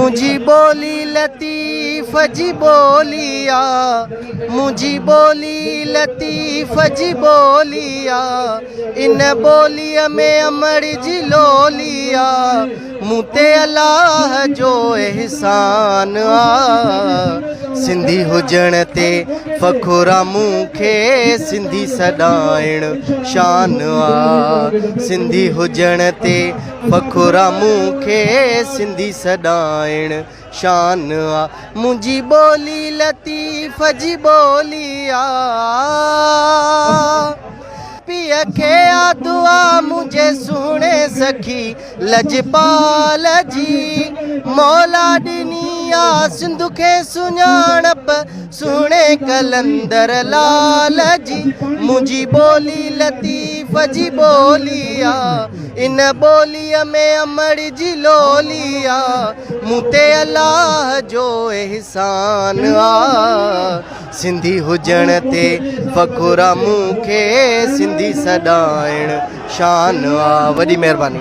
मुझी बोली लतीफ़ जी बोलिया, मुझी बोली लतीफ़ जी बोलिया, इन बोलिया में अमर जी लोलिया, मुते अल्लाह जो एहसान आ। सिंधी हुजण ते फ़खुरा मूंखे सिंधी सॾाइण शान आ। सिंधी हुजण ते फ़खुरा मूंखे सिंधी सॾाइण शान आ। मुंहिंजी ॿोली लतीफ़ जी ॿोली आ। पीअ खे आ दुआ मुंहिंजे सुहिणे सखी लजपाल जी, मौला ॾिनी आ सिंध खे सुञाणप सुहिणे कलंदर लाल जी। मुंहिंजी ॿोली लतीफ़ जी ॿोली आ, इन ॿोलीअ में अमर जी लोली आ, मूं ते अल्लाह जो एहसान आ। सिंधी हुजण ते फ़खुरा मूंखे सिंधी सॾाइण शान आ। वॾी महिरबानी।